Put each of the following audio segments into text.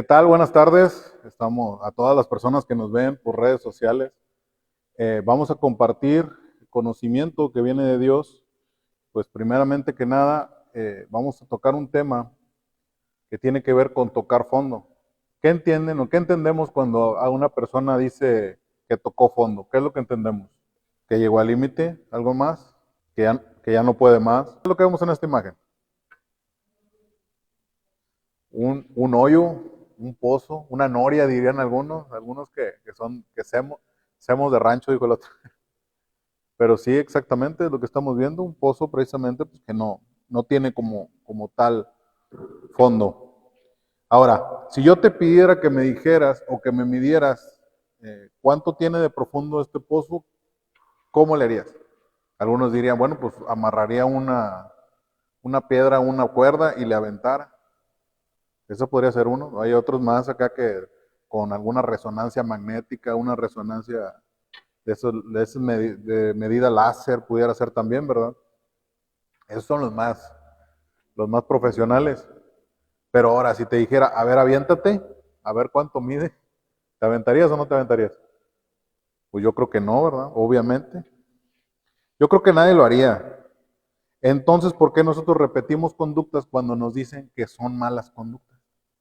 ¿Qué tal? Buenas tardes. Estamos a todas las personas que nos ven por redes sociales. Vamos a compartir conocimiento que viene de Dios. Pues primeramente que nada, vamos a tocar un tema que tiene que ver con tocar fondo. ¿Qué entienden o qué entendemos cuando a una persona dice que tocó fondo? ¿Qué es lo que entendemos? ¿Que llegó al límite? ¿Algo más? ¿Que ya no puede más? ¿Qué es lo que vemos en esta imagen? Un hoyo, un pozo, una noria, dirían algunos que semos de rancho, dijo el otro. Pero sí, exactamente lo que estamos viendo, un pozo precisamente pues, que no tiene como tal fondo. Ahora, si yo te pidiera que me dijeras o que me midieras cuánto tiene de profundo este pozo, ¿cómo le harías? Algunos dirían, bueno, pues amarraría una piedra a una cuerda y le aventara. Eso podría ser uno. Hay otros más acá que con alguna resonancia magnética, una resonancia de medida láser pudiera ser también, ¿verdad? Esos son los más profesionales. Pero ahora, si te dijera, a ver, aviéntate, a ver cuánto mide, ¿te aventarías o no te aventarías? Pues yo creo que no, ¿verdad? Obviamente. Yo creo que nadie lo haría. Entonces, ¿por qué nosotros repetimos conductas cuando nos dicen que son malas conductas?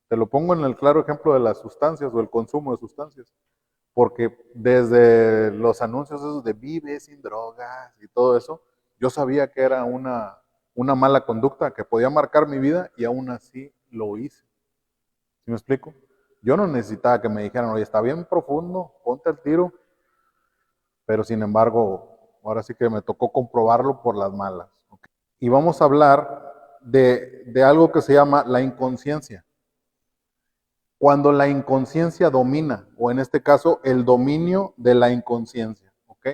Te lo pongo en el claro ejemplo de las sustancias o el consumo de sustancias. Porque desde los anuncios esos de vive sin drogas y todo eso, yo sabía que era una mala conducta, que podía marcar mi vida y aún así lo hice. ¿Sí me explico? Yo no necesitaba que me dijeran, oye, está bien profundo, ponte al tiro, pero sin embargo, ahora sí que me tocó comprobarlo por las malas. ¿Okay? Y vamos a hablar de algo que se llama la inconsciencia. Cuando la inconsciencia domina, o en este caso, el dominio de la inconsciencia. ¿Ok?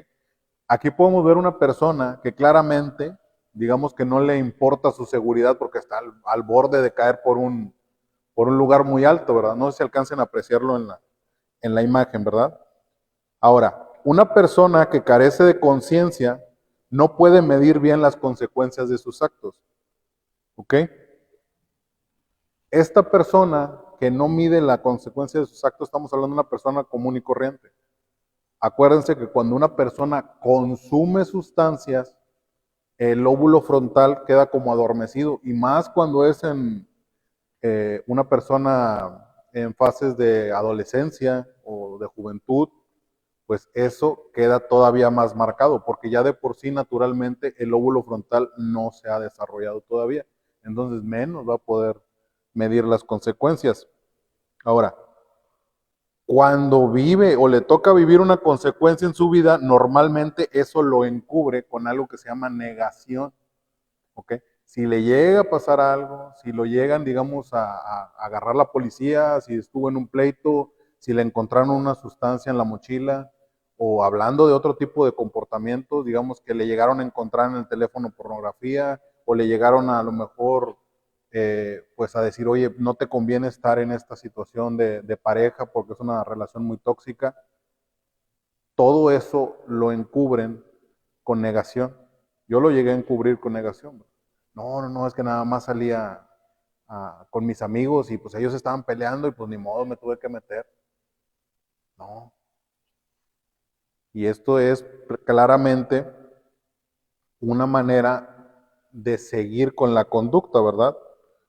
Aquí podemos ver una persona que claramente, digamos que no le importa su seguridad porque está al borde de caer por un lugar muy alto, ¿verdad? No sé si alcancen a apreciarlo en la imagen, ¿verdad? Ahora, una persona que carece de conciencia no puede medir bien las consecuencias de sus actos. ¿Ok? Esta persona que no mide la consecuencia de sus actos, estamos hablando de una persona común y corriente. Acuérdense que cuando una persona consume sustancias, el lóbulo frontal queda como adormecido, y más cuando es en una persona en fases de adolescencia o de juventud, pues eso queda todavía más marcado, porque ya de por sí naturalmente el lóbulo frontal no se ha desarrollado todavía, entonces menos va a poder medir las consecuencias. Ahora, cuando vive o le toca vivir una consecuencia en su vida, normalmente eso lo encubre con algo que se llama negación. ¿Ok? Si le llega a pasar algo, si lo llegan, digamos, a agarrar la policía, si estuvo en un pleito, si le encontraron una sustancia en la mochila, o hablando de otro tipo de comportamientos, digamos que le llegaron a encontrar en el teléfono pornografía, o le llegaron a lo mejor pues a decir, oye, no te conviene estar en esta situación de pareja porque es una relación muy tóxica. Todo eso lo encubren con negación. Yo lo llegué a encubrir con negación. No, es que nada más salía con mis amigos y pues ellos estaban peleando y pues ni modo me tuve que meter. No. Y esto es claramente una manera de seguir con la conducta, ¿verdad?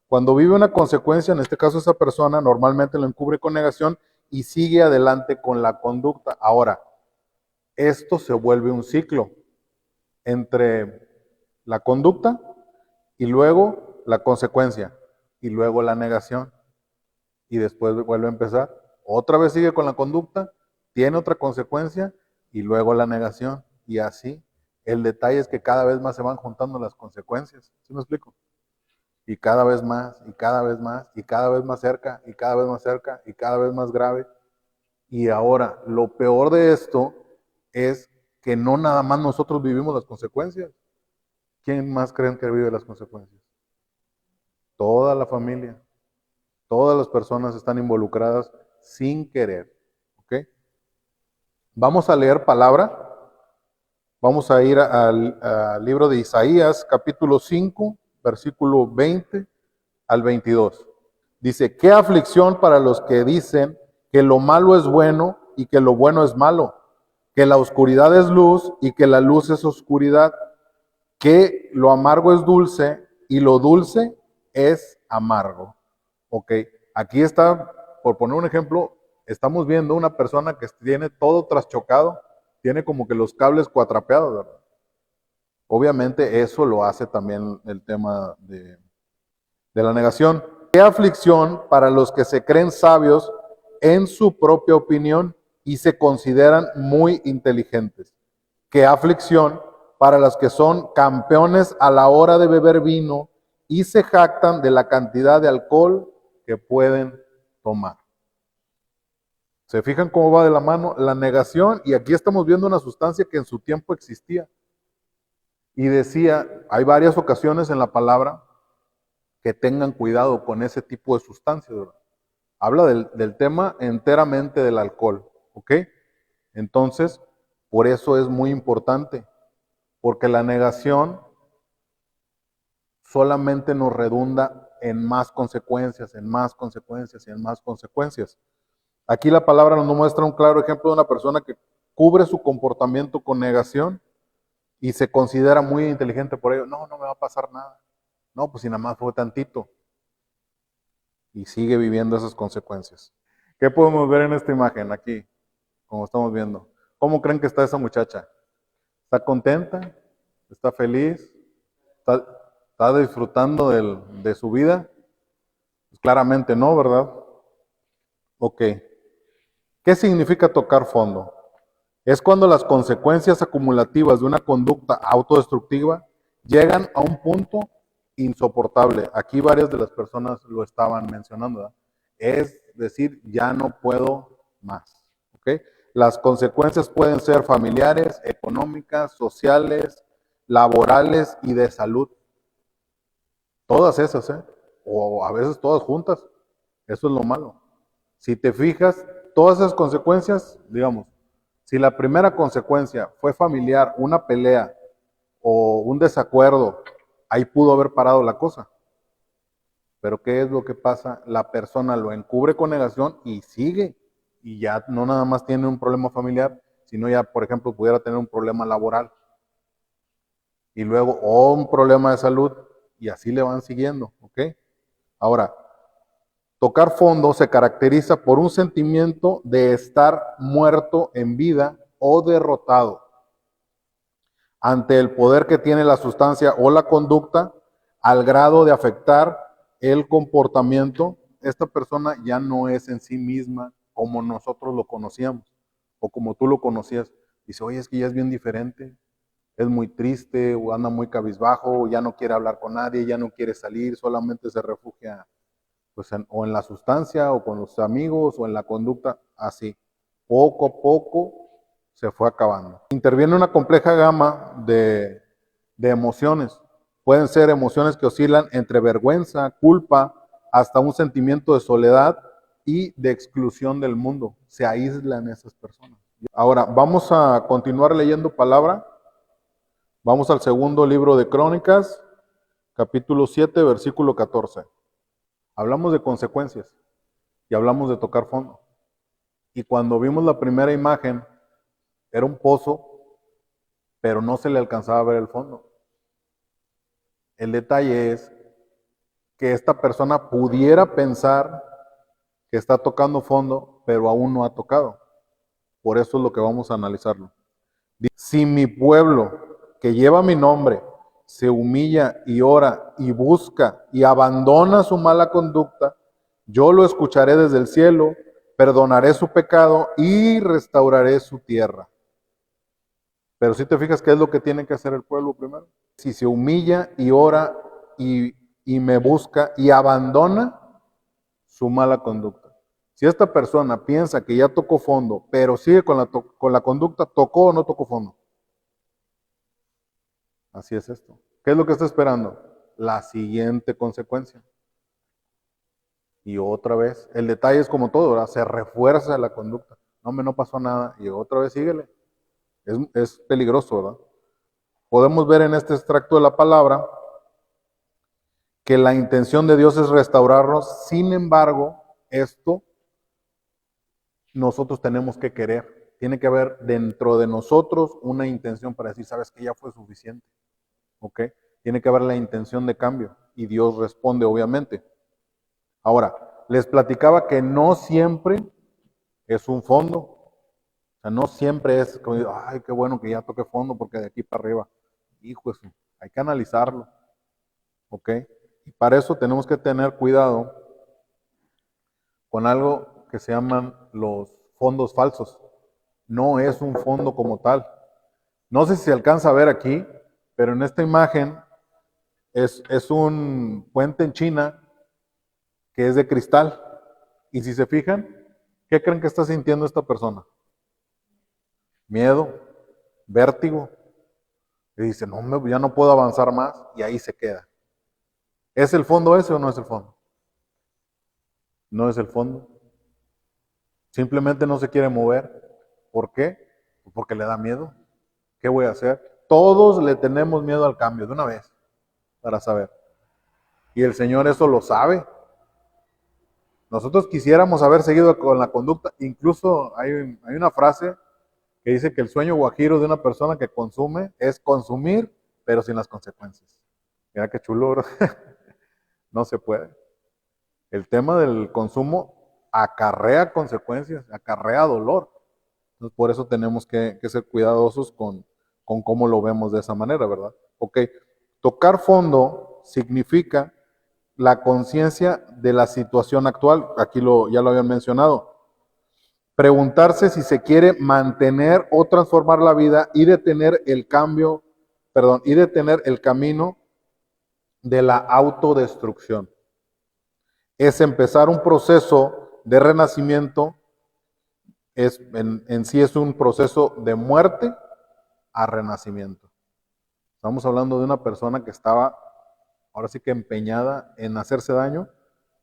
Cuando vive una consecuencia, en este caso esa persona normalmente lo encubre con negación y sigue adelante con la conducta. Ahora, esto se vuelve un ciclo entre la conducta y luego la consecuencia y luego la negación y después vuelve a empezar. Otra vez sigue con la conducta, tiene otra consecuencia y luego la negación y así. El detalle es que cada vez más se van juntando las consecuencias. ¿Sí me explico? Y cada vez más, y cada vez más, y cada vez más cerca, y cada vez más cerca, y cada vez más grave. Y ahora, lo peor de esto es que no nada más nosotros vivimos las consecuencias. ¿Quién más creen que vive las consecuencias? Toda la familia, todas las personas están involucradas sin querer. ¿Ok? Vamos a leer palabra. Vamos a ir al libro de Isaías, capítulo 5, versículo 20 al 22. Dice, qué aflicción para los que dicen que lo malo es bueno y que lo bueno es malo, que la oscuridad es luz y que la luz es oscuridad, que lo amargo es dulce y lo dulce es amargo. Ok, aquí está, por poner un ejemplo, estamos viendo una persona que tiene todo traschocado, tiene como que los cables cuatrapeados, ¿verdad? Obviamente eso lo hace también el tema de la negación. Qué aflicción para los que se creen sabios en su propia opinión y se consideran muy inteligentes. Qué aflicción para los que son campeones a la hora de beber vino y se jactan de la cantidad de alcohol que pueden tomar. ¿Se fijan cómo va de la mano? La negación, y aquí estamos viendo una sustancia que en su tiempo existía. Y decía, hay varias ocasiones en la palabra que tengan cuidado con ese tipo de sustancias, ¿verdad? Habla del tema enteramente del alcohol, ¿ok? Entonces, por eso es muy importante, porque la negación solamente nos redunda en más consecuencias, en más consecuencias y en más consecuencias. Aquí la palabra nos muestra un claro ejemplo de una persona que cubre su comportamiento con negación y se considera muy inteligente por ello. No, no me va a pasar nada. No, pues si nada más fue tantito. Y sigue viviendo esas consecuencias. ¿Qué podemos ver en esta imagen aquí? Como estamos viendo. ¿Cómo creen que está esa muchacha? ¿Está contenta? ¿Está feliz? ¿Está disfrutando de su vida? Pues claramente no, ¿verdad? Ok. ¿Qué significa tocar fondo? Es cuando las consecuencias acumulativas de una conducta autodestructiva llegan a un punto insoportable. Aquí varias de las personas lo estaban mencionando, ¿verdad? Es decir, ya no puedo más. ¿Okay? Las consecuencias pueden ser familiares, económicas, sociales, laborales y de salud. Todas esas, ¿eh? O a veces todas juntas. Eso es lo malo. Si te fijas, todas esas consecuencias, digamos, si la primera consecuencia fue familiar, una pelea o un desacuerdo, ahí pudo haber parado la cosa. Pero ¿qué es lo que pasa? La persona lo encubre con negación y sigue. Y ya no nada más tiene un problema familiar, sino ya, por ejemplo, pudiera tener un problema laboral. Y luego un problema de salud. Y así le van siguiendo. ¿Ok? Ahora, tocar fondo se caracteriza por un sentimiento de estar muerto en vida o derrotado ante el poder que tiene la sustancia o la conducta al grado de afectar el comportamiento. Esta persona ya no es en sí misma como nosotros lo conocíamos o como tú lo conocías. Dice, oye, es que ya es bien diferente, es muy triste o anda muy cabizbajo, o ya no quiere hablar con nadie, ya no quiere salir, solamente se refugia pues o en la sustancia o con los amigos o en la conducta, así. Poco a poco se fue acabando. Interviene una compleja gama de emociones. Pueden ser emociones que oscilan entre vergüenza, culpa, hasta un sentimiento de soledad y de exclusión del mundo. Se aíslan esas personas. Ahora, vamos a continuar leyendo palabra. Vamos al segundo libro de Crónicas, capítulo 7, versículo 14. Hablamos de consecuencias y hablamos de tocar fondo. Y cuando vimos la primera imagen, era un pozo, pero no se le alcanzaba a ver el fondo. El detalle es que esta persona pudiera pensar que está tocando fondo, pero aún no ha tocado. Por eso es lo que vamos a analizarlo. Si mi pueblo, que lleva mi nombre, se humilla y ora y busca y abandona su mala conducta, yo lo escucharé desde el cielo, perdonaré su pecado y restauraré su tierra. Pero si te fijas, ¿qué es lo que tiene que hacer el pueblo primero? Si se humilla y ora y me busca y abandona su mala conducta. Si esta persona piensa que ya tocó fondo, pero sigue con la conducta, ¿tocó o no tocó fondo? Así es esto. ¿Qué es lo que está esperando? La siguiente consecuencia. Y otra vez, el detalle es como todo, ¿verdad? Se refuerza la conducta. No, no pasó nada. Y otra vez síguele. Es peligroso, ¿verdad? Podemos ver en este extracto de la palabra que la intención de Dios es restaurarnos. Sin embargo, esto nosotros tenemos que querer. Tiene que haber dentro de nosotros una intención para decir, sabes que ya fue suficiente. ¿Ok? Tiene que haber la intención de cambio. Y Dios responde, obviamente. Ahora, les platicaba que no siempre es un fondo. O sea, no siempre es como, ay, qué bueno que ya toque fondo porque de aquí para arriba. Hijo, eso, hay que analizarlo. ¿Ok? Y para eso tenemos que tener cuidado con algo que se llaman los fondos falsos. No es un fondo como tal. No sé si se alcanza a ver aquí, pero en esta imagen es un puente en China que es de cristal. Y si se fijan, ¿qué creen que está sintiendo esta persona? Miedo, vértigo. Y dice, no, ya no puedo avanzar más. Y ahí se queda. ¿Es el fondo ese o no es el fondo? No es el fondo. Simplemente no se quiere mover. ¿Por qué? Porque le da miedo. ¿Qué voy a hacer? Todos le tenemos miedo al cambio de una vez, para saber. Y el Señor eso lo sabe. Nosotros quisiéramos haber seguido con la conducta. Incluso hay una frase que dice que el sueño guajiro de una persona que consume es consumir, pero sin las consecuencias. Mira qué chulo, ¿verdad? No se puede. El tema del consumo acarrea consecuencias, acarrea dolor. Entonces, por eso tenemos que ser cuidadosos con cómo lo vemos de esa manera, ¿verdad? Ok, tocar fondo significa la conciencia de la situación actual. Aquí ya lo habían mencionado. Preguntarse si se quiere mantener o transformar la vida y detener el cambio, perdón, y detener el camino de la autodestrucción. Es empezar un proceso de renacimiento, en sí es un proceso de muerte a renacimiento. Estamos hablando de una persona que estaba, ahora sí que empeñada en hacerse daño,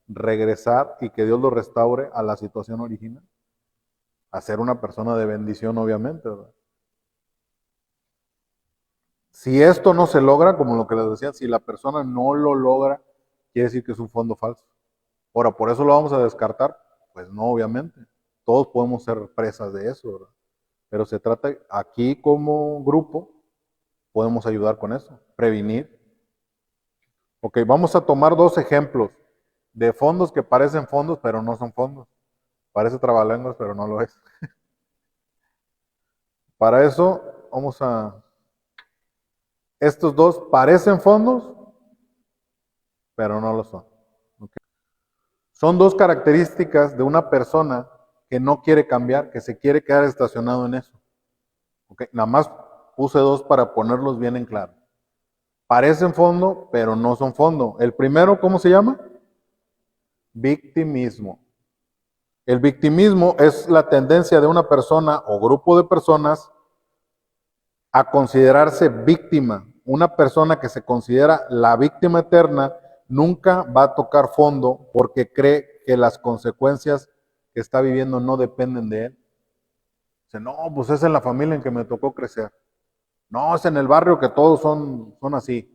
regresar y que Dios lo restaure a la situación original. A ser una persona de bendición, obviamente, ¿verdad? Si esto no se logra, como lo que les decía, si la persona no lo logra, quiere decir que es un fondo falso. Ahora, ¿por eso lo vamos a descartar? Pues no, obviamente. Todos podemos ser presas de eso, ¿verdad? Pero se trata, aquí como grupo, podemos ayudar con eso, prevenir. Ok, vamos a tomar dos ejemplos de fondos que parecen fondos, pero no son fondos. Parece trabalenguas, pero no lo es. Para eso, vamos a... Estos dos parecen fondos, pero no lo son. Okay. Son dos características de una persona que no quiere cambiar, que se quiere quedar estacionado en eso. Okay. Nada más puse dos para ponerlos bien en claro. Parecen fondo, pero no son fondo. El primero, ¿cómo se llama? Victimismo. El victimismo es la tendencia de una persona o grupo de personas a considerarse víctima. Una persona que se considera la víctima eterna nunca va a tocar fondo porque cree que las consecuencias que está viviendo no dependen de él. Dice, no, pues es en la familia en que me tocó crecer. No, es en el barrio que todos son así.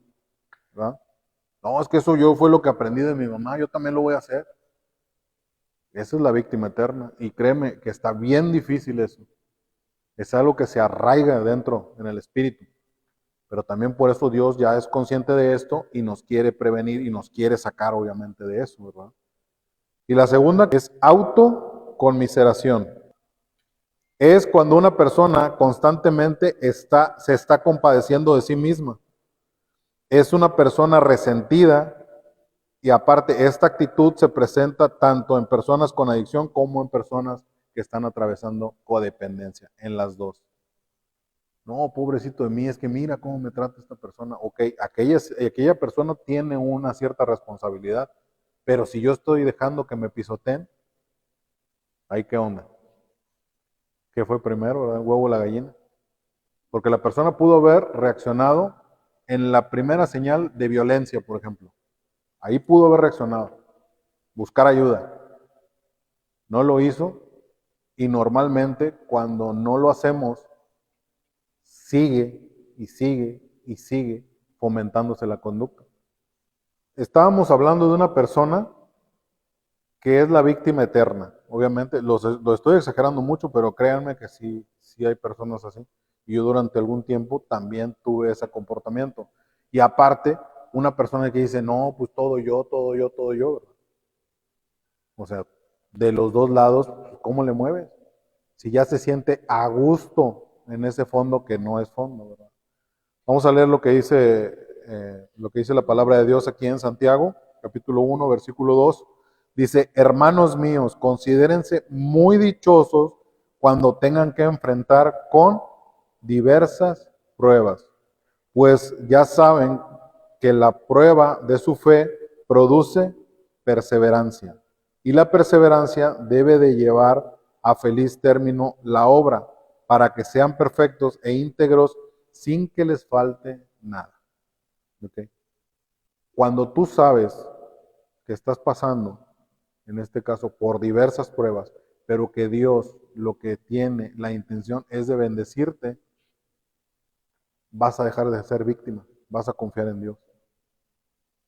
¿Verdad? No, es que eso yo fue lo que aprendí de mi mamá, yo también lo voy a hacer. Esa es la víctima eterna. Y créeme que está bien difícil eso. Es algo que se arraiga dentro en el espíritu. Pero también por eso Dios ya es consciente de esto y nos quiere prevenir y nos quiere sacar obviamente de eso, ¿verdad? Y la segunda es autoconmiseración. Es cuando una persona constantemente se está compadeciendo de sí misma. Es una persona resentida y aparte esta actitud se presenta tanto en personas con adicción como en personas que están atravesando codependencia, en las dos. No, pobrecito de mí, es que mira cómo me trata esta persona. Ok, aquella persona tiene una cierta responsabilidad, pero si yo estoy dejando que me pisoteen, ¿ahí qué onda? ¿Qué fue primero, verdad? ¿El huevo o la gallina? Porque la persona pudo haber reaccionado en la primera señal de violencia, por ejemplo. Ahí pudo haber reaccionado, buscar ayuda. No lo hizo y normalmente cuando no lo hacemos, sigue y sigue y sigue fomentándose la conducta. estábamos hablando de una persona que es la víctima eterna. Obviamente, lo estoy exagerando mucho, pero créanme que sí, sí hay personas así. Y yo durante algún tiempo también tuve ese comportamiento. Y aparte, una persona que dice, no, pues todo yo, todo yo, todo yo, ¿verdad? O sea, de los dos lados, pues, ¿cómo le mueves? Si ya se siente a gusto en ese fondo que no es fondo, ¿verdad? Vamos a leer lo que dice la palabra de Dios aquí en Santiago, capítulo 1, versículo 2. Dice, hermanos míos, considérense muy dichosos cuando tengan que enfrentar con diversas pruebas, pues ya saben que la prueba de su fe produce perseverancia. Y la perseverancia debe de llevar a feliz término la obra, para que sean perfectos e íntegros sin que les falte nada. ¿Okay? Cuando tú sabes que estás pasando, en este caso, por diversas pruebas, pero que Dios lo que tiene, la intención es de bendecirte, vas a dejar de ser víctima, vas a confiar en Dios.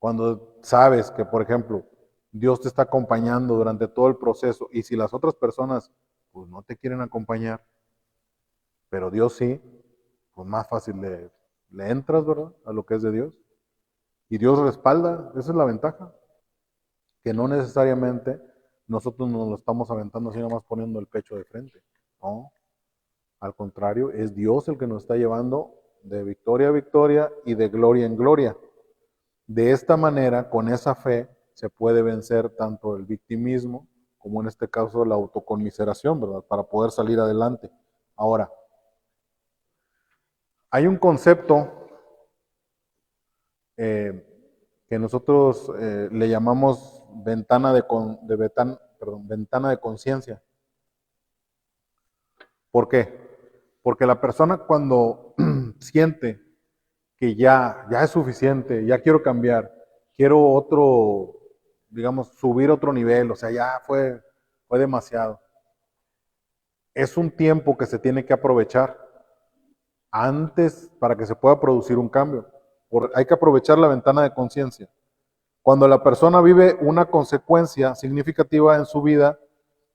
Cuando sabes que, por ejemplo, Dios te está acompañando durante todo el proceso y si las otras personas pues no te quieren acompañar, pero Dios sí, pues más fácil le entras, ¿verdad? A lo que es de Dios. Y Dios respalda, esa es la ventaja, que no necesariamente nosotros nos lo estamos aventando así nomás poniendo el pecho de frente. No, al contrario, es Dios el que nos está llevando de victoria a victoria y de gloria en gloria. De esta manera, con esa fe, se puede vencer tanto el victimismo como en este caso la autoconmiseración, ¿verdad? Para poder salir adelante. Ahora, hay un concepto eh, que nosotros le llamamos ventana de conciencia. ¿Por qué? Porque la persona cuando siente que ya es suficiente, ya quiero cambiar, quiero otro, digamos, subir otro nivel, o sea, ya fue demasiado. Es un tiempo que se tiene que aprovechar antes para que se pueda producir un cambio. Hay que aprovechar la ventana de conciencia. Cuando la persona vive una consecuencia significativa en su vida,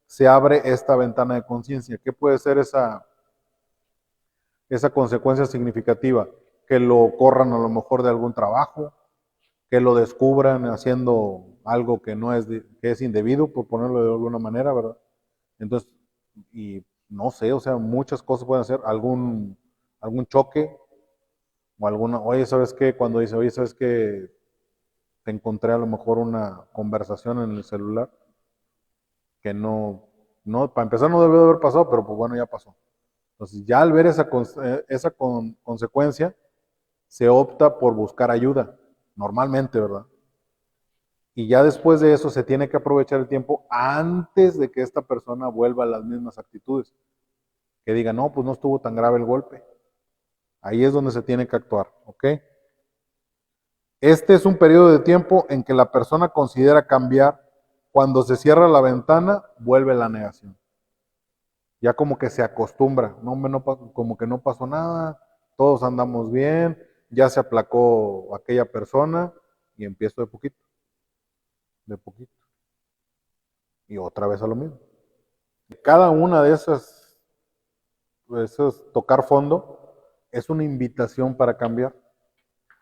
se abre esta ventana de conciencia. ¿Qué puede ser esa consecuencia significativa? Que lo corran a lo mejor de algún trabajo, que lo descubran haciendo algo que no es, que es indebido, por ponerlo de alguna manera, ¿verdad? Entonces, y no sé, o sea, muchas cosas pueden ser, algún choque, o alguna, oye, ¿sabes qué? Cuando dice, oye, ¿sabes qué? Te encontré a lo mejor una conversación en el celular que no, para empezar no debió de haber pasado, pero pues bueno, ya pasó. Entonces, ya al ver esa consecuencia, se opta por buscar ayuda, normalmente, ¿verdad? Y ya después de eso se tiene que aprovechar el tiempo antes de que esta persona vuelva a las mismas actitudes. Que diga, no, pues no estuvo tan grave el golpe. Ahí es donde se tiene que actuar, ¿ok? Este es un periodo de tiempo en que la persona considera cambiar. Cuando se cierra la ventana, vuelve la negación. Ya como que se acostumbra, como que no pasó nada, todos andamos bien, ya se aplacó aquella persona y empiezo de poquito, de poquito. Y otra vez a lo mismo. Cada una de esos tocar fondo es una invitación para cambiar.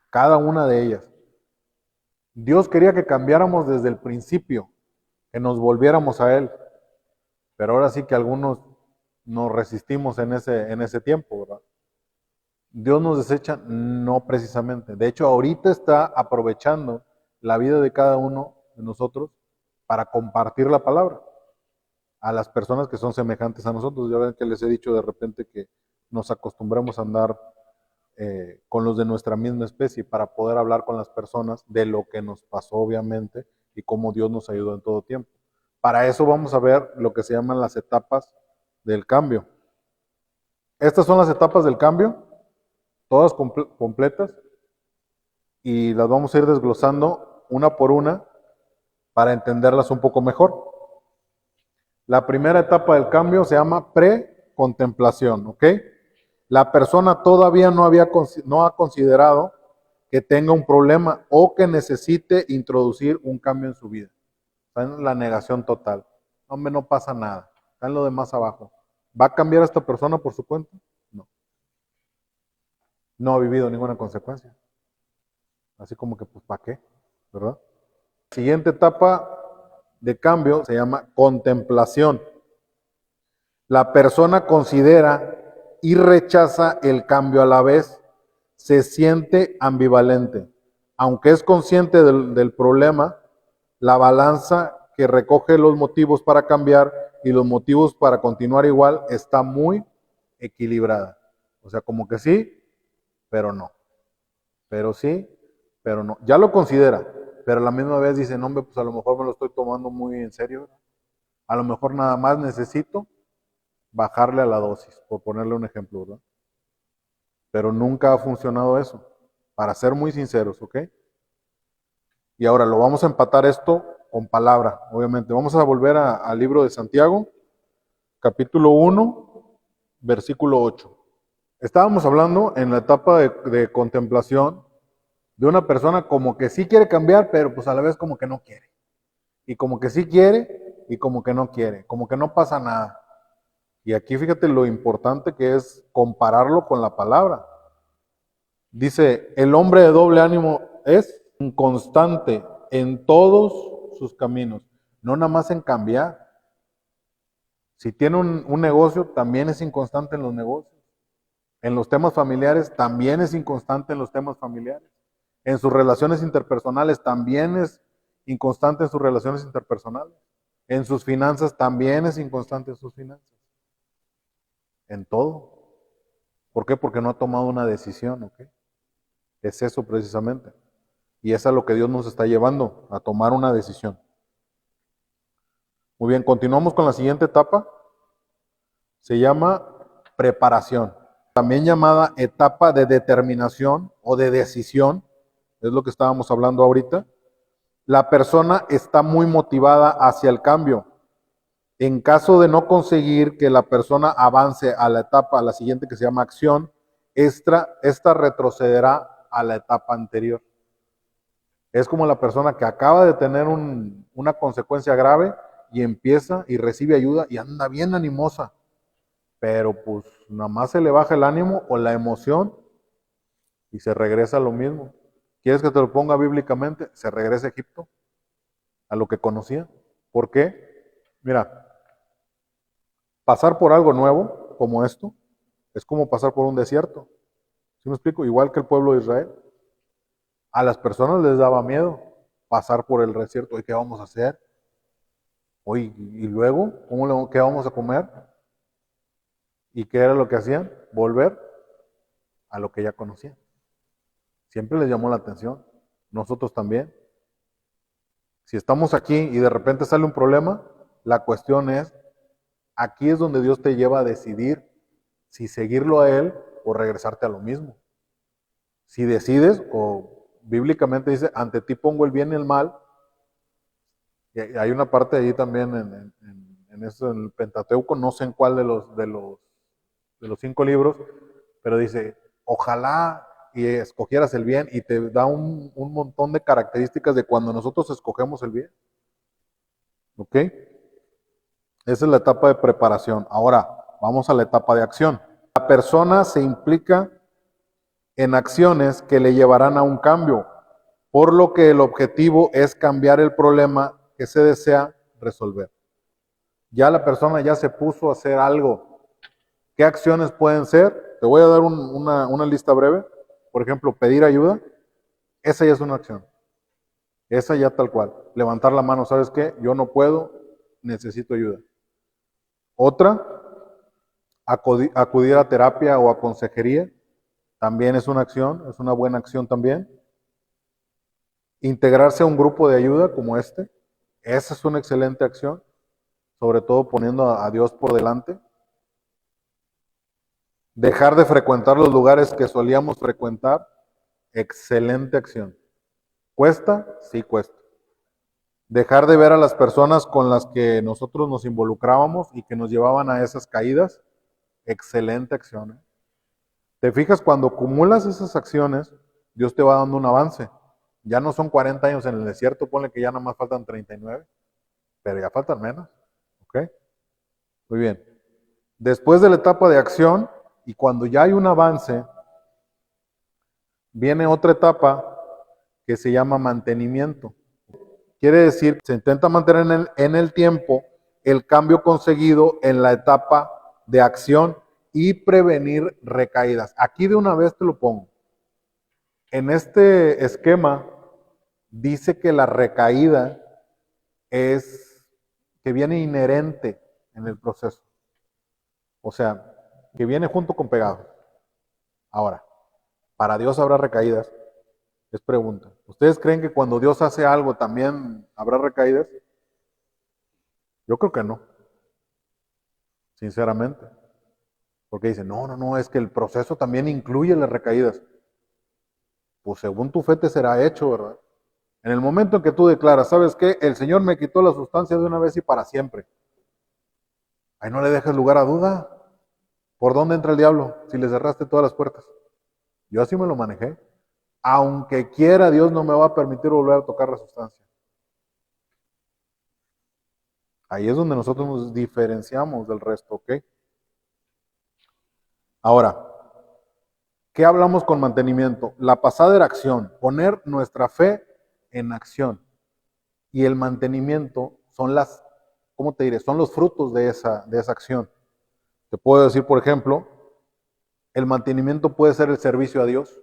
Cada una de ellas. Dios quería que cambiáramos desde el principio, que nos volviéramos a Él. Pero ahora sí que algunos nos resistimos en ese tiempo, ¿verdad? Dios nos desecha, no precisamente. De hecho, ahorita está aprovechando la vida de cada uno de nosotros para compartir la palabra a las personas que son semejantes a nosotros. Ya ven que les he dicho de repente que nos acostumbramos a andar con los de nuestra misma especie para poder hablar con las personas de lo que nos pasó, obviamente, y cómo Dios nos ayudó en todo tiempo. Para eso vamos a ver lo que se llaman las etapas del cambio. Estas son las etapas del cambio, todas completas, y las vamos a ir desglosando una por una para entenderlas un poco mejor. La primera etapa del cambio se llama precontemplación, ¿ok? La persona todavía no ha considerado que tenga un problema o que necesite introducir un cambio en su vida. Está en la negación total. Hombre, no pasa nada. Está en lo de más abajo. ¿Va a cambiar a esta persona por su cuenta? No. No ha vivido ninguna consecuencia. Así como que, pues, ¿para qué? ¿Verdad? La siguiente etapa de cambio se llama contemplación. La persona considera y rechaza el cambio a la vez. Se siente ambivalente. Aunque es consciente del problema, la balanza que recoge los motivos para cambiar y los motivos para continuar igual está muy equilibrada. O sea, como que sí, pero no. Pero sí, pero no. Ya lo considera, pero a la misma vez dice, no, hombre, pues a lo mejor me lo estoy tomando muy en serio. A lo mejor nada más necesito bajarle a la dosis, por ponerle un ejemplo, ¿verdad? Pero nunca ha funcionado eso, para ser muy sinceros, ¿ok? Y ahora lo vamos a empatar esto con palabra, obviamente. Vamos a volver al libro de Santiago, capítulo 1, versículo 8. Estábamos hablando en la etapa de contemplación de una persona como que sí quiere cambiar, pero pues a la vez como que no quiere. Y como que sí quiere y como que no quiere, como que no pasa nada. Y aquí fíjate lo importante que es compararlo con la palabra. Dice, el hombre de doble ánimo es inconstante en todos sus caminos, no nada más en cambiar. Si tiene un negocio, también es inconstante en los negocios. En los temas familiares, también es inconstante en los temas familiares. En sus relaciones interpersonales, también es inconstante en sus relaciones interpersonales. En sus finanzas, también es inconstante en sus finanzas. En todo. ¿Por qué? Porque no ha tomado una decisión, ¿ok? Es eso precisamente. Y es a lo que Dios nos está llevando, a tomar una decisión. Muy bien, continuamos con la siguiente etapa. Se llama preparación. También llamada etapa de determinación o de decisión. Es lo que estábamos hablando ahorita. La persona está muy motivada hacia el cambio. En caso de no conseguir que la persona avance a la etapa, a la siguiente que se llama acción, esta retrocederá a la etapa anterior. Es como la persona que acaba de tener una consecuencia grave y empieza y recibe ayuda y anda bien animosa, pero pues nada más se le baja el ánimo o la emoción y se regresa a lo mismo. ¿Quieres que te lo ponga bíblicamente? Se regresa a Egipto, a lo que conocía. ¿Por qué? Mira, pasar por algo nuevo como esto es como pasar por un desierto. ¿Sí me explico? Igual que el pueblo de Israel. A las personas les daba miedo pasar por el desierto. ¿Y qué vamos a hacer? Oye, ¿y luego? ¿Qué vamos a comer? ¿Y qué era lo que hacían? Volver a lo que ya conocían. Siempre les llamó la atención. Nosotros también. Si estamos aquí y de repente sale un problema, la cuestión es, aquí es donde Dios te lleva a decidir si seguirlo a Él o regresarte a lo mismo. Si decides, o bíblicamente dice, ante ti pongo el bien y el mal, y hay una parte allí también en el Pentateuco, no sé en cuál de los 5 libros, pero dice, ojalá y escogieras el bien, y te da un montón de características de cuando nosotros escogemos el bien. ¿Ok? Esa es la etapa de preparación. Ahora, vamos a la etapa de acción. La persona se implica en acciones que le llevarán a un cambio, por lo que el objetivo es cambiar el problema que se desea resolver. Ya la persona ya se puso a hacer algo. ¿Qué acciones pueden ser? Te voy a dar una lista breve. Por ejemplo, pedir ayuda. Esa ya es una acción. Esa ya tal cual. Levantar la mano, ¿sabes qué? Yo no puedo, necesito ayuda. Otra, acudir a terapia o a consejería. También es una acción, es una buena acción también. Integrarse a un grupo de ayuda como este. Esa es una excelente acción. Sobre todo poniendo a Dios por delante. Dejar de frecuentar los lugares que solíamos frecuentar, excelente acción. ¿Cuesta? Sí, cuesta. Dejar de ver a las personas con las que nosotros nos involucrábamos y que nos llevaban a esas caídas, excelente acción. ¿Te fijas? Cuando acumulas esas acciones, Dios te va dando un avance. Ya no son 40 años en el desierto, ponle que ya nada más faltan 39, pero ya faltan menos. ¿Ok? Muy bien. Después de la etapa de acción, y cuando ya hay un avance, viene otra etapa que se llama mantenimiento. Quiere decir que se intenta mantener en el tiempo el cambio conseguido en la etapa de acción y prevenir recaídas. Aquí de una vez te lo pongo. En este esquema dice que la recaída es que viene inherente en el proceso. O sea, que viene junto con pegado. Ahora, ¿para Dios habrá recaídas? Es pregunta. ¿Ustedes creen que cuando Dios hace algo también habrá recaídas? Yo creo que no, sinceramente. Porque dicen, no, es que el proceso también incluye las recaídas. Pues según tu fe te será hecho, ¿verdad? En el momento en que tú declaras, ¿sabes qué? El Señor me quitó la sustancia de una vez y para siempre. Ahí no le dejes lugar a duda. ¿Por dónde entra el diablo si le cerraste todas las puertas? Yo así me lo manejé. Aunque quiera, Dios no me va a permitir volver a tocar la sustancia. Ahí es donde nosotros nos diferenciamos del resto, ¿ok? Ahora, ¿qué hablamos con mantenimiento? La pasada era acción, poner nuestra fe en acción. Y el mantenimiento son las, ¿cómo te diré? Son los frutos de esa acción. Te puedo decir, por ejemplo, el mantenimiento puede ser el servicio a Dios,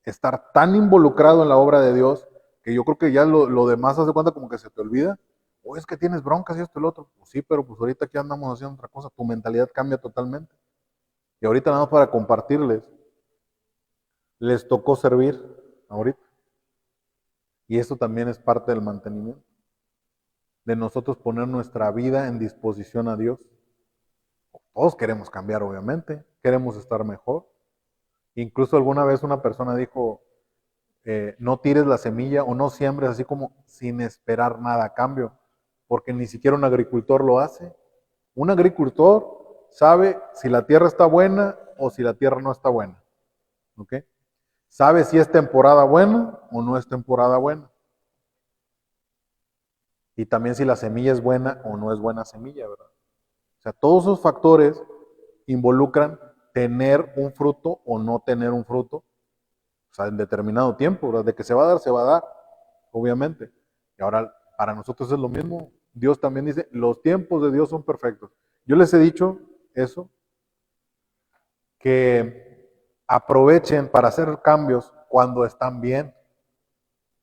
estar tan involucrado en la obra de Dios que yo creo que ya lo demás hace cuenta como que se te olvida. O es que tienes broncas y esto y lo otro. Pues sí, pero pues ahorita aquí andamos haciendo otra cosa. Tu mentalidad cambia totalmente. Y ahorita nada más para compartirles, les tocó servir ahorita. Y eso también es parte del mantenimiento. De nosotros poner nuestra vida en disposición a Dios. Todos queremos cambiar, obviamente. Queremos estar mejor. Incluso alguna vez una persona dijo, no tires la semilla o no siembres así como sin esperar nada a cambio. Porque ni siquiera un agricultor lo hace. Un agricultor sabe si la tierra está buena o si la tierra no está buena. ¿Ok? Sabe si es temporada buena o no es temporada buena. Y también si la semilla es buena o no es buena semilla, ¿verdad? O sea, todos esos factores involucran tener un fruto o no tener un fruto, o sea, en determinado tiempo, ¿verdad? De que se va a dar, obviamente. Y ahora, para nosotros es lo mismo. Dios también dice, los tiempos de Dios son perfectos. Yo les he dicho eso, que aprovechen para hacer cambios cuando están bien,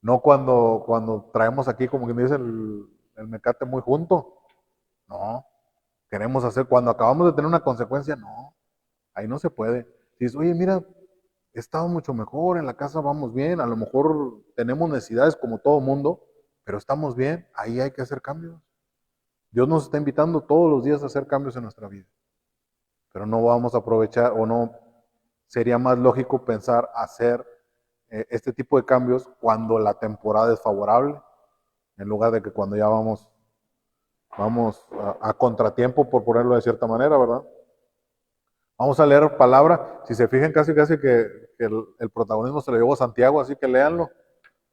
no cuando traemos aquí, como que me dice el mecate muy junto. No, queremos hacer, cuando acabamos de tener una consecuencia, no, ahí no se puede. Dices, oye, mira, he estado mucho mejor, en la casa vamos bien, a lo mejor tenemos necesidades como todo mundo, pero estamos bien, ahí hay que hacer cambios. Dios nos está invitando todos los días a hacer cambios en nuestra vida, pero no vamos a aprovechar o no sería más lógico pensar hacer este tipo de cambios cuando la temporada es favorable, en lugar de que cuando ya vamos a contratiempo, por ponerlo de cierta manera, ¿verdad? Vamos a leer palabra. Si se fijan, casi que el protagonismo se lo llevó Santiago, así que léanlo.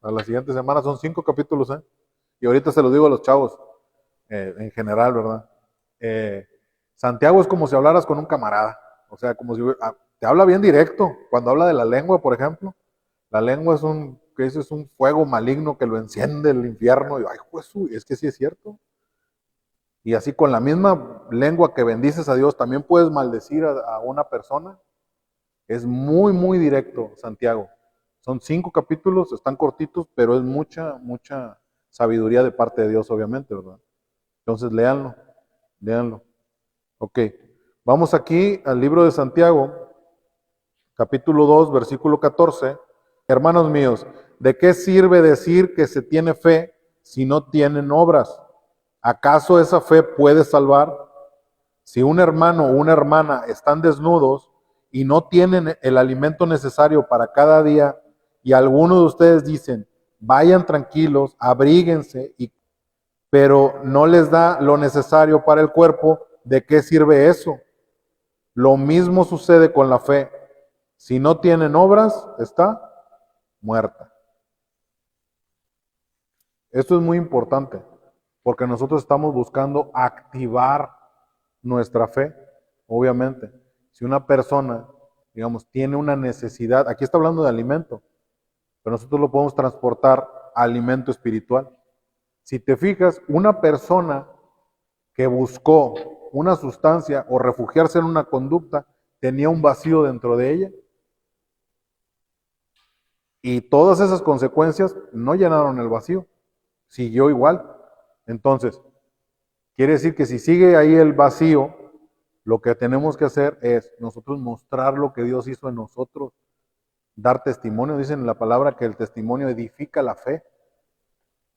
A la siguiente semana son 5 capítulos, ¿eh? Y ahorita se lo digo a los chavos, en general, ¿verdad? Santiago es como si hablaras con un camarada. O sea, como si te habla bien directo. Cuando habla de la lengua, por ejemplo, la lengua es un fuego maligno que lo enciende el infierno. Y ay, Jesús, es que sí es cierto. Y así con la misma lengua que bendices a Dios, también puedes maldecir a una persona. Es muy, muy directo, Santiago. Son 5 capítulos, están cortitos, pero es mucha, mucha sabiduría de parte de Dios, obviamente, ¿verdad? Entonces, léanlo. Ok, vamos aquí al libro de Santiago, capítulo 2, versículo 14. Hermanos míos, ¿de qué sirve decir que se tiene fe si no tienen obras? ¿Acaso esa fe puede salvar? Si un hermano o una hermana están desnudos y no tienen el alimento necesario para cada día, y algunos de ustedes dicen, vayan tranquilos, abríguense, pero no les da lo necesario para el cuerpo, ¿de qué sirve eso? Lo mismo sucede con la fe. Si no tienen obras, está muerta. Esto es muy importante, porque nosotros estamos buscando activar nuestra fe, obviamente. Si una persona, digamos, tiene una necesidad, aquí está hablando de alimento, pero nosotros lo podemos transportar a alimento espiritual. Si te fijas, una persona que buscó una sustancia o refugiarse en una conducta, tenía un vacío dentro de ella. Y todas esas consecuencias no llenaron el vacío, siguió igual. Entonces, quiere decir que si sigue ahí el vacío, lo que tenemos que hacer es nosotros mostrar lo que Dios hizo en nosotros, dar testimonio. Dicen en la palabra que el testimonio edifica la fe.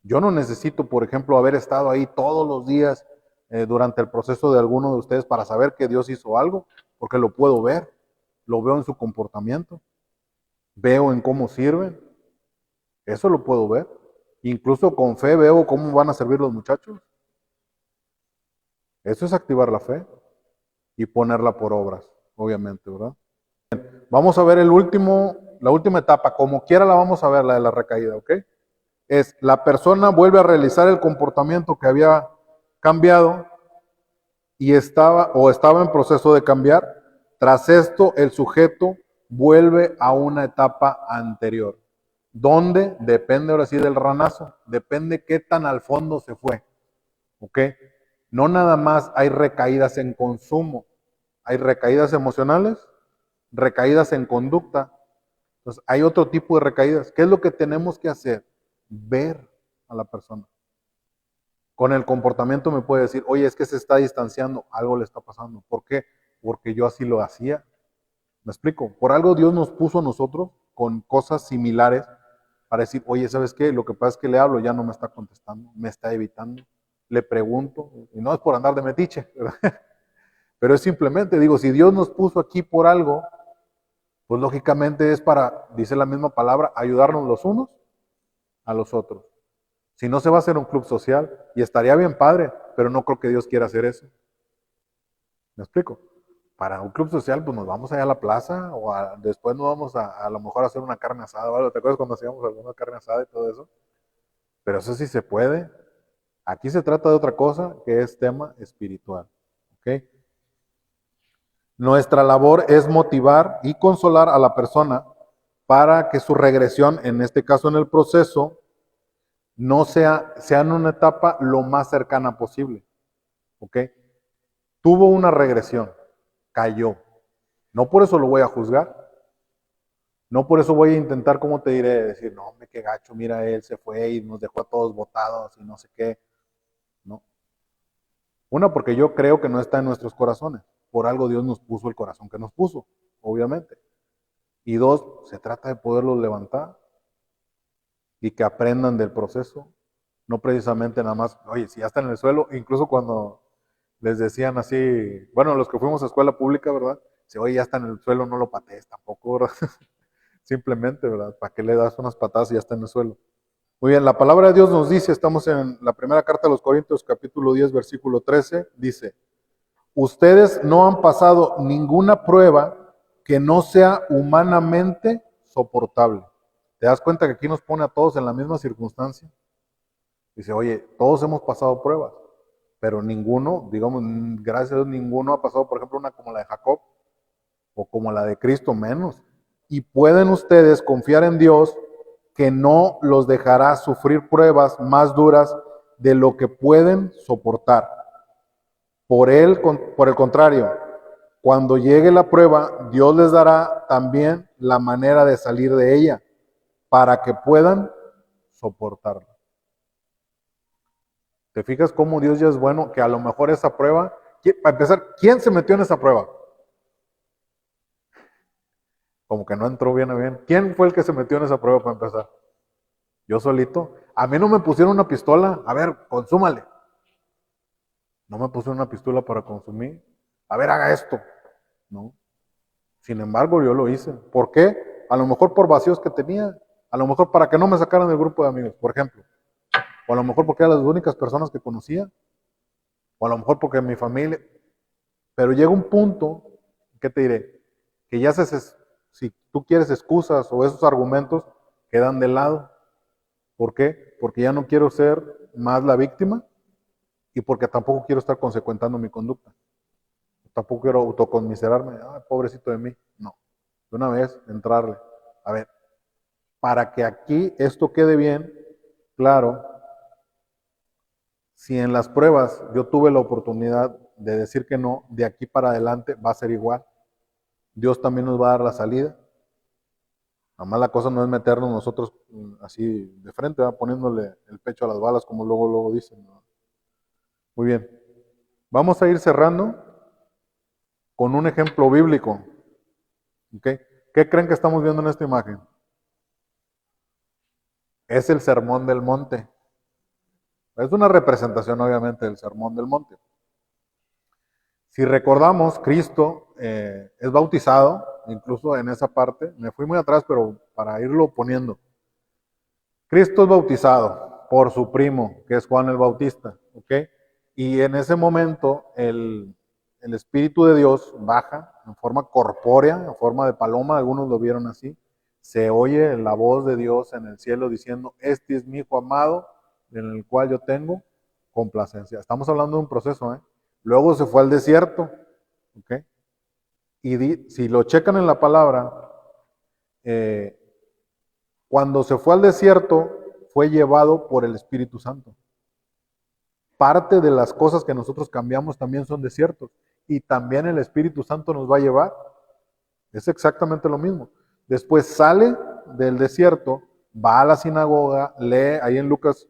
Yo no necesito, por ejemplo, haber estado ahí todos los días durante el proceso de alguno de ustedes para saber que Dios hizo algo, porque lo puedo ver, lo veo en su comportamiento, veo en cómo sirven, eso lo puedo ver. Incluso con fe veo cómo van a servir los muchachos. Eso es activar la fe y ponerla por obras, obviamente, ¿verdad? Vamos a ver la última etapa, como quiera la vamos a ver, la de la recaída, ¿ok? Es la persona vuelve a realizar el comportamiento que había cambiado y estaba en proceso de cambiar. Tras esto, el sujeto vuelve a una etapa anterior, donde depende ahora sí del ranazo, depende qué tan al fondo se fue, ¿ok? No nada más hay recaídas en consumo, hay recaídas emocionales, recaídas en conducta. Entonces, hay otro tipo de recaídas. ¿Qué es lo que tenemos que hacer? Ver a la persona. Con el comportamiento me puede decir, oye, es que se está distanciando, algo le está pasando. ¿Por qué? Porque yo así lo hacía. ¿Me explico? Por algo Dios nos puso a nosotros con cosas similares para decir, oye, ¿sabes qué? Lo que pasa es que le hablo, ya no me está contestando, me está evitando. Le pregunto, y no es por andar de metiche, ¿verdad? Pero es simplemente, digo, si Dios nos puso aquí por algo, pues lógicamente es para, dice la misma palabra, ayudarnos los unos a los otros. Si no, se va a hacer un club social y estaría bien padre, pero no creo que Dios quiera hacer eso. ¿Me explico? Para un club social, pues nos vamos allá a la plaza o después nos vamos a lo mejor a hacer una carne asada o algo. ¿Te acuerdas cuando hacíamos alguna carne asada y todo eso? Pero eso sí se puede. Aquí se trata de otra cosa que es tema espiritual. ¿Ok? Nuestra labor es motivar y consolar a la persona para que su regresión, en este caso en el proceso, no sea en una etapa lo más cercana posible. ¿Ok? Tuvo una regresión, cayó. No por eso lo voy a juzgar. No por eso voy a intentar, ¿cómo te diré? Decir, no, hombre, qué gacho, mira, él se fue y nos dejó a todos botados y no sé qué. No. Una, porque yo creo que no está en nuestros corazones. Por algo Dios nos puso el corazón que nos puso, obviamente. Y dos, se trata de poderlos levantar y que aprendan del proceso. No precisamente nada más, oye, si ya está en el suelo, incluso cuando les decían así, bueno, los que fuimos a escuela pública, ¿verdad? Si, oye, ya está en el suelo, no lo patees tampoco, ¿verdad? Simplemente, ¿verdad? ¿Para qué le das unas patadas y ya está en el suelo? Muy bien, la palabra de Dios nos dice, estamos en la primera carta de los Corintios, capítulo 10, versículo 13, dice, ustedes no han pasado ninguna prueba que no sea humanamente soportable. ¿Te das cuenta que aquí nos pone a todos en la misma circunstancia? Dice, oye, todos hemos pasado pruebas, pero ninguno, digamos, gracias a Dios, ninguno ha pasado, por ejemplo, una como la de Jacob o como la de Cristo, menos. Y pueden ustedes confiar en Dios que no los dejará sufrir pruebas más duras de lo que pueden soportar. Por el contrario, cuando llegue la prueba, Dios les dará también la manera de salir de ella para que puedan soportarla. ¿Te fijas cómo Dios ya es bueno? Que a lo mejor esa prueba, para empezar, ¿quién se metió en esa prueba? Como que no entró bien a bien. ¿Quién fue el que se metió en esa prueba para empezar? Yo solito. A mí no me pusieron una pistola. A ver, consúmale. No me pusieron una pistola para consumir. A ver, haga esto. No. Sin embargo, yo lo hice. ¿Por qué? A lo mejor por vacíos que tenía. A lo mejor para que no me sacaran del grupo de amigos, por ejemplo. O a lo mejor porque eran las únicas personas que conocía. O a lo mejor porque mi familia. Pero llega un punto, ¿qué te diré? Que ya si tú quieres excusas o esos argumentos, quedan de lado. ¿Por qué? Porque ya no quiero ser más la víctima y porque tampoco quiero estar consecuentando mi conducta. Tampoco quiero autoconmiserarme, pobrecito de mí. No, de una vez entrarle. A ver, para que aquí esto quede bien, claro, si en las pruebas yo tuve la oportunidad de decir que no, de aquí para adelante va a ser igual. Dios también nos va a dar la salida. Nada más la cosa no es meternos nosotros así de frente, ¿verdad? Poniéndole el pecho a las balas, como luego dicen, ¿no? Muy bien. Vamos a ir cerrando con un ejemplo bíblico. ¿Okay? ¿Qué creen que estamos viendo en esta imagen? Es el Sermón del Monte. Es una representación, obviamente, del Sermón del Monte. Si recordamos, Cristo es bautizado, incluso en esa parte. Me fui muy atrás, pero para irlo poniendo. Cristo es bautizado por su primo, que es Juan el Bautista. ¿Ok? Y en ese momento, el Espíritu de Dios baja en forma corpórea, en forma de paloma, algunos lo vieron así. Se oye la voz de Dios en el cielo diciendo, este es mi hijo amado, en el cual yo tengo complacencia. Estamos hablando de un proceso, ¿eh? Luego se fue al desierto, ¿ok? Y si lo checan en la palabra, eh, cuando se fue al desierto, fue llevado por el Espíritu Santo. Parte de las cosas que nosotros cambiamos también son desiertos. Y también el Espíritu Santo nos va a llevar. Es exactamente lo mismo. Después sale del desierto, va a la sinagoga, lee, ahí en Lucas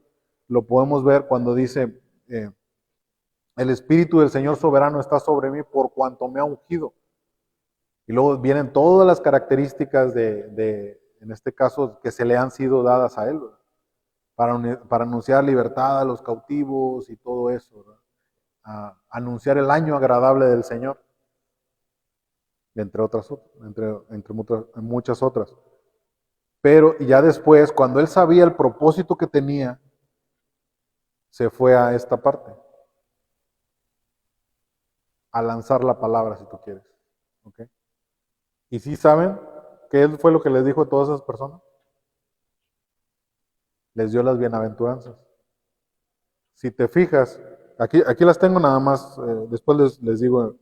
lo podemos ver cuando dice, el Espíritu del Señor soberano está sobre mí por cuanto me ha ungido. Y luego vienen todas las características en este caso, que se le han sido dadas a él, para anunciar libertad a los cautivos y todo eso, ¿verdad? A anunciar el año agradable del Señor, entre otras, entre muchas otras. Pero ya después, cuando él sabía el propósito que tenía, se fue a esta parte, a lanzar la palabra, si tú quieres. ¿Okay? ¿Y si saben qué fue lo que les dijo a todas esas personas? Les dio las bienaventuranzas. Si te fijas, aquí las tengo nada más, después les digo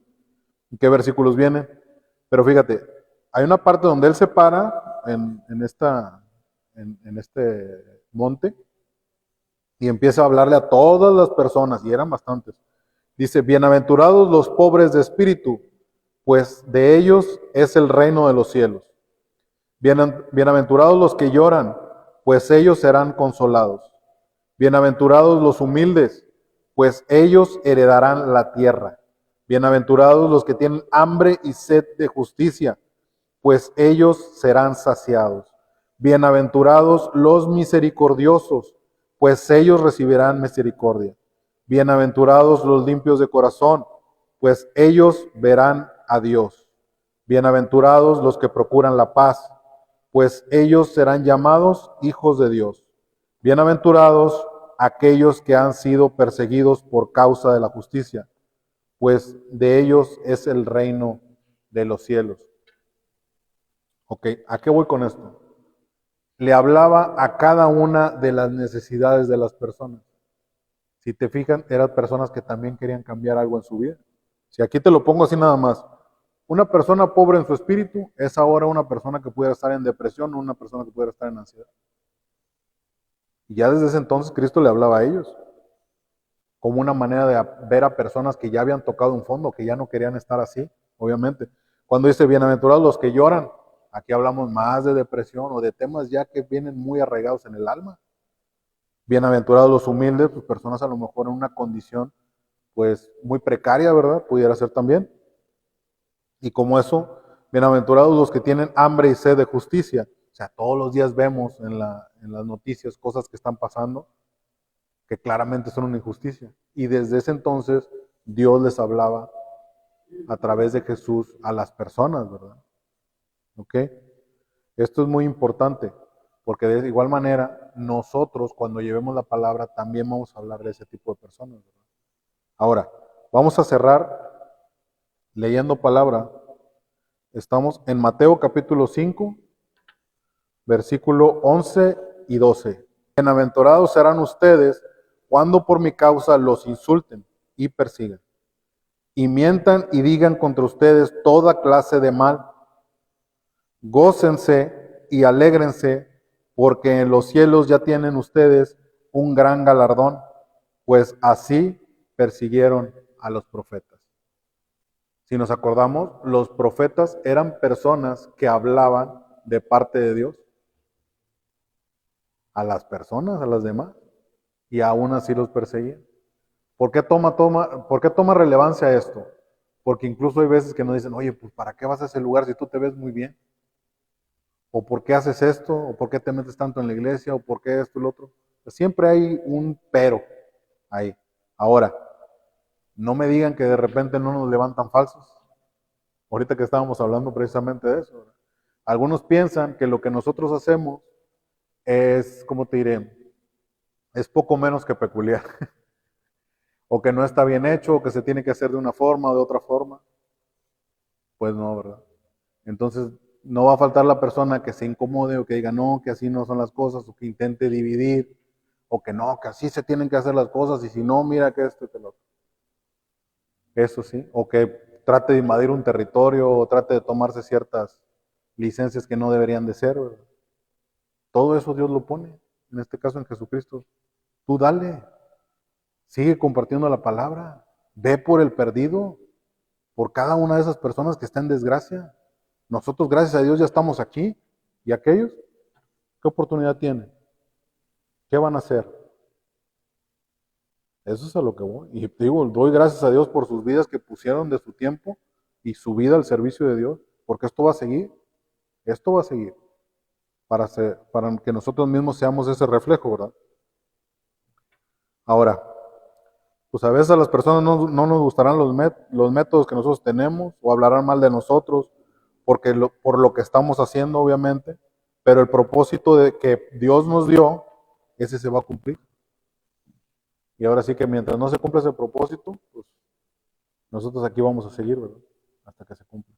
en qué versículos vienen, pero fíjate, hay una parte donde él se para en este monte y empieza a hablarle a todas las personas, y eran bastantes. Dice, bienaventurados los pobres de espíritu, pues de ellos es el reino de los cielos. Bienaventurados los que lloran, pues ellos serán consolados. Bienaventurados los humildes, pues ellos heredarán la tierra. Bienaventurados los que tienen hambre y sed de justicia, pues ellos serán saciados. Bienaventurados los misericordiosos, pues ellos recibirán misericordia. Bienaventurados los limpios de corazón, pues ellos verán a Dios. Bienaventurados los que procuran la paz, pues ellos serán llamados hijos de Dios. Bienaventurados aquellos que han sido perseguidos por causa de la justicia, pues de ellos es el reino de los cielos. Ok, ¿a qué voy con esto? Le hablaba a cada una de las necesidades de las personas. Si te fijan, eran personas que también querían cambiar algo en su vida. Si aquí te lo pongo así nada más, una persona pobre en su espíritu es ahora una persona que pudiera estar en depresión o una persona que pudiera estar en ansiedad. Y ya desde ese entonces Cristo le hablaba a ellos como una manera de ver a personas que ya habían tocado un fondo, que ya no querían estar así, obviamente. Cuando dice bienaventurados los que lloran, aquí hablamos más de depresión o de temas ya que vienen muy arraigados en el alma. Bienaventurados los humildes, pues personas a lo mejor en una condición pues muy precaria, ¿verdad? Pudiera ser también. Y como eso, bienaventurados los que tienen hambre y sed de justicia. O sea, todos los días vemos en las noticias cosas que están pasando que claramente son una injusticia. Y desde ese entonces Dios les hablaba a través de Jesús a las personas, ¿verdad? ¿Ok? Esto es muy importante, porque de igual manera nosotros cuando llevemos la palabra también vamos a hablar de ese tipo de personas, ¿verdad? Ahora, vamos a cerrar leyendo palabra. Estamos en Mateo capítulo 5, Versículo 11 y 12. Bienaventurados serán ustedes cuando por mi causa los insulten y persigan, y mientan y digan contra ustedes toda clase de mal. Gócense y alégrense, porque en los cielos ya tienen ustedes un gran galardón, pues así persiguieron a los profetas. Si nos acordamos, los profetas eran personas que hablaban de parte de Dios a las personas, a las demás, y aún así los perseguían. ¿Por qué toma relevancia esto? Porque incluso hay veces que nos dicen, oye, pues ¿para qué vas a ese lugar si tú te ves muy bien? ¿O por qué haces esto? ¿O por qué te metes tanto en la iglesia? ¿O por qué esto y lo otro? Pues siempre hay un pero ahí. Ahora, no me digan que de repente no nos levantan falsos. Ahorita que estábamos hablando precisamente de eso. Algunos piensan que lo que nosotros hacemos es, ¿cómo te diré? Es poco menos que peculiar. O que no está bien hecho, o que se tiene que hacer de una forma o de otra forma. Pues no, ¿verdad? Entonces, no va a faltar la persona que se incomode o que diga, no, que así no son las cosas, o que intente dividir, o que no, que así se tienen que hacer las cosas, y si no, mira que esto y que lo otro. Eso sí, o que trate de invadir un territorio, o trate de tomarse ciertas licencias que no deberían de ser, ¿verdad? Todo eso Dios lo pone, en este caso en Jesucristo. Tú dale, sigue compartiendo la palabra, ve por el perdido, por cada una de esas personas que está en desgracia. Nosotros, gracias a Dios, ya estamos aquí. ¿Y aquellos? ¿Qué oportunidad tienen? ¿Qué van a hacer? Eso es a lo que voy. Y digo, doy gracias a Dios por sus vidas que pusieron de su tiempo y su vida al servicio de Dios, porque esto va a seguir. Esto va a seguir para que nosotros mismos seamos ese reflejo, ¿verdad? Ahora, pues a veces a las personas no nos gustarán los métodos que nosotros tenemos o hablarán mal de nosotros por lo que estamos haciendo, obviamente, pero el propósito de que Dios nos dio, ese se va a cumplir. Y ahora sí que mientras no se cumpla ese propósito, pues nosotros aquí vamos a seguir, ¿verdad? Hasta que se cumpla.